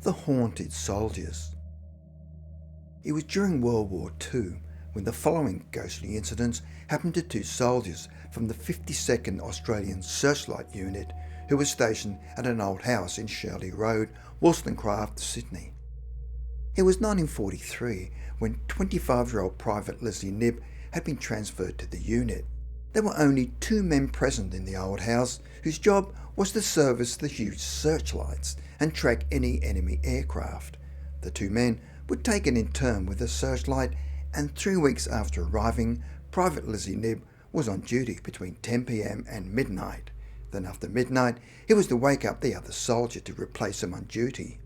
the haunted soldiers. It was during World War II when the following ghostly incidents happened to two soldiers from the 52nd Australian Searchlight Unit who were stationed at an old house in Shirley Road, Wollstonecraft, Sydney. It was 1943 when 25-year-old Private Leslie Knibb had been transferred to the unit. There were only two men present in the old house whose job was to service the huge searchlights and track any enemy aircraft. The two men were taken in turn with the searchlight, and 3 weeks after arriving, Private Leslie Knibb was on duty between 10 p.m. and midnight. Then after midnight, he was to wake up the other soldier to replace him on duty.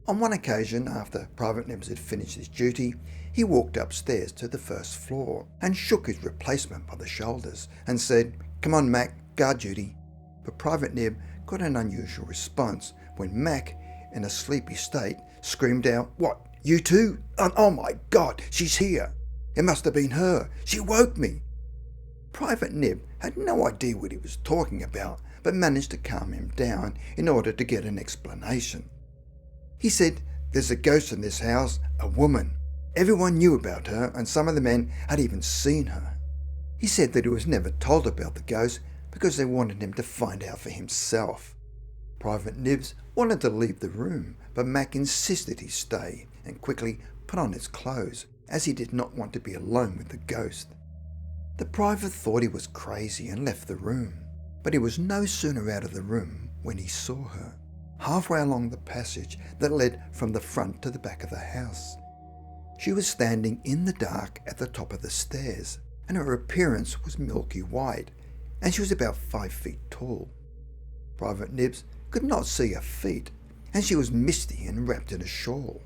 On one occasion, after Private Knibb had finished his duty, he walked upstairs to the first floor and shook his replacement by the shoulders and said, "Come on, Mac, guard duty." But Private Knibb got an unusual response when Mac, in a sleepy state, screamed out, "What, you too? Oh my God, she's here! It must have been her. She woke me." Private Knibb had no idea what he was talking about, but managed to calm him down in order to get an explanation. He said, "There's a ghost in this house, a woman. Everyone knew about her, and some of the men had even seen her." He said that he was never told about the ghost because they wanted him to find out for himself. Private Knibb wanted to leave the room, but Mac insisted he stay and quickly put on his clothes, as he did not want to be alone with the ghost. The private thought he was crazy and left the room, but he was no sooner out of the room when he saw her, halfway along the passage that led from the front to the back of the house. She was standing in the dark at the top of the stairs, and her appearance was milky white, and she was about 5 feet tall. Private Knibb could not see her feet, and she was misty and wrapped in a shawl.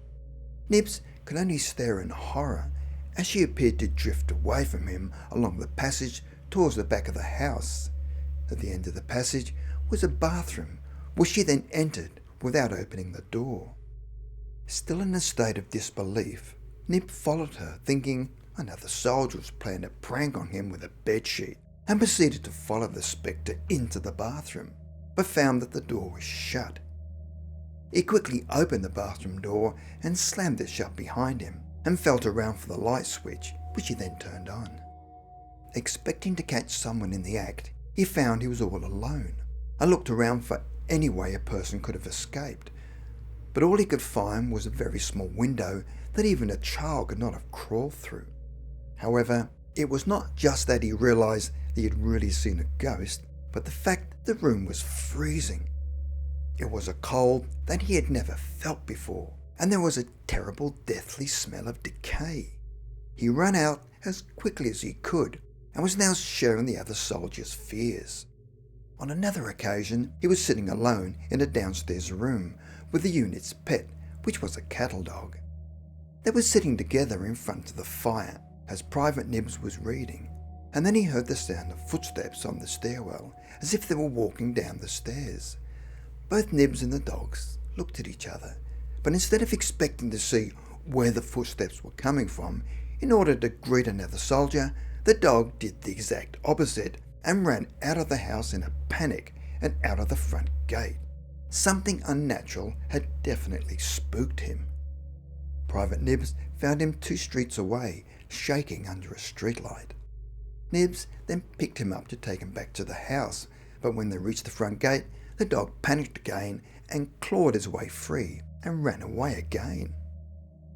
Knibb could only stare in horror as she appeared to drift away from him along the passage towards the back of the house. At the end of the passage was a bathroom, which she then entered without opening the door. Still in a state of disbelief, Knibb followed her, thinking another soldier was playing a prank on him with a bedsheet, and proceeded to follow the spectre into the bathroom, but found that the door was shut. He quickly opened the bathroom door and slammed it shut behind him, and felt around for the light switch, which he then turned on. Expecting to catch someone in the act, he found he was all alone, and looked around for any way a person could have escaped, but all he could find was a very small window that even a child could not have crawled through. However, it was not just that he realised that he had really seen a ghost, but the fact that the room was freezing. It was a cold that he had never felt before, and there was a terrible deathly smell of decay. He ran out as quickly as he could, and was now sharing the other soldiers' fears. On another occasion, he was sitting alone in a downstairs room with the unit's pet, which was a cattle dog. They were sitting together in front of the fire as Private Knibb was reading, and then he heard the sound of footsteps on the stairwell, as if they were walking down the stairs. Both Knibb and the dogs looked at each other, but instead of expecting to see where the footsteps were coming from in order to greet another soldier, the dog did the exact opposite and ran out of the house in a panic and out of the front gate. Something unnatural had definitely spooked him. Private Knibb found him 2 streets away, shaking under a streetlight. Knibb then picked him up to take him back to the house, but when they reached the front gate, the dog panicked again and clawed his way free and ran away again.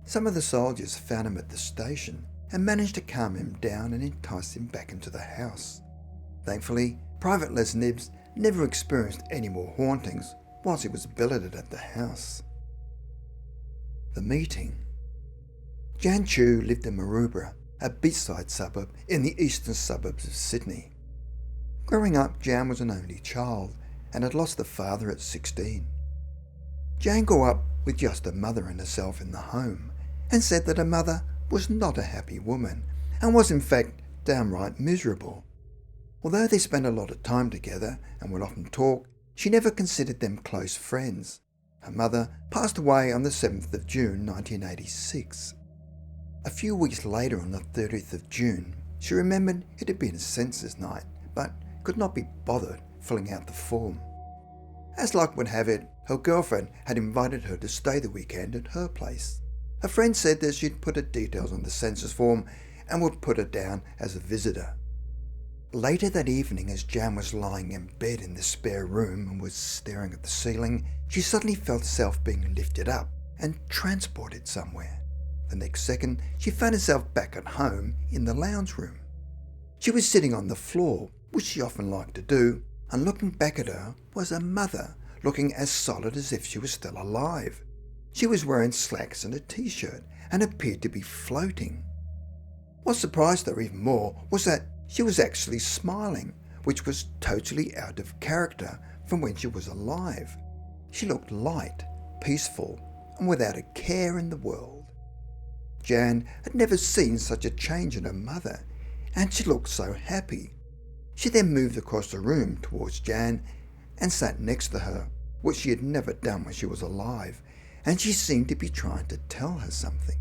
Some of the soldiers found him at the station and managed to calm him down and entice him back into the house. Thankfully, Private Les Knibb never experienced any more hauntings whilst he was billeted at the house. The meeting. Jan Chu lived in Maroubra, a beachside suburb in the eastern suburbs of Sydney. Growing up, Jan was an only child and had lost a father at 16. Jan grew up with just her mother and herself in the home, and said that her mother was not a happy woman and was in fact downright miserable. Although they spent a lot of time together and would often talk, she never considered them close friends. Her mother passed away on the 7th of June 1986. A few weeks later, on the 30th of June, she remembered it had been a census night, but could not be bothered filling out the form. As luck would have it, Her girlfriend had invited her to stay the weekend at her place. A friend said that she'd put her details on the census form and would put her down as a visitor. Later that evening, as Jan was lying in bed in the spare room and was staring at the ceiling, she suddenly felt herself being lifted up and transported somewhere. The next second, she found herself back at home in the lounge room. She was sitting on the floor, which she often liked to do, and looking back at her was her mother, looking as solid as if she was still alive. She was wearing slacks and a t-shirt and appeared to be floating. What surprised her even more was that she was actually smiling, which was totally out of character from when she was alive. She looked light, peaceful, and without a care in the world. Jan had never seen such a change in her mother, and she looked so happy. She then moved across the room towards Jan and sat next to her, which she had never done when she was alive, and she seemed to be trying to tell her something.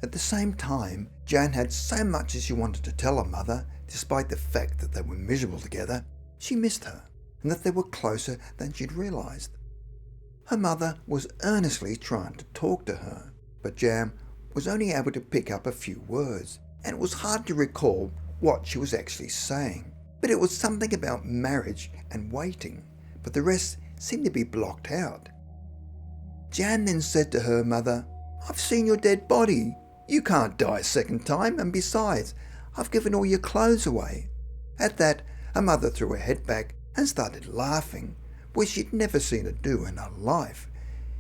At the same time, Jan had so much as she wanted to tell her mother, despite the fact that they were miserable together. She missed her, and that they were closer than she'd realised. Her mother was earnestly trying to talk to her, but Jan was only able to pick up a few words, and it was hard to recall what she was actually saying. But it was something about marriage and waiting, but the rest seemed to be blocked out. Jan then said to her mother, "I've seen your dead body. You can't die a second time, and besides, I've given all your clothes away." At that, her mother threw her head back and started laughing, which she'd never seen her do in her life.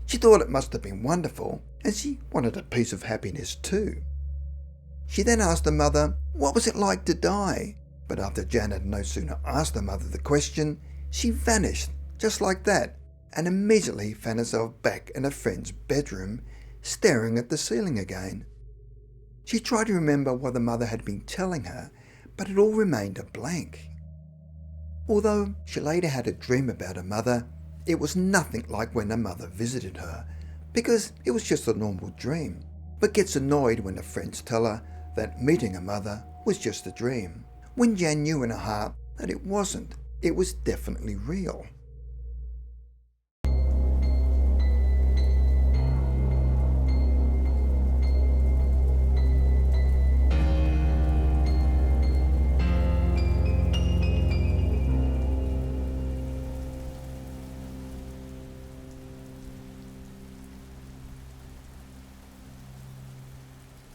She thought it must have been wonderful, and she wanted a piece of happiness too. She then asked her mother, what was it like to die? But after Jan had no sooner asked her mother the question, she vanished, just like that, and immediately found herself back in her friend's bedroom, staring at the ceiling again. She tried to remember what the mother had been telling her, but it all remained a blank. Although she later had a dream about her mother, it was nothing like when her mother visited her, because it was just a normal dream, but gets annoyed when her friends tell her that meeting her mother was just a dream, when Jan knew in her heart that it wasn't. It was definitely real.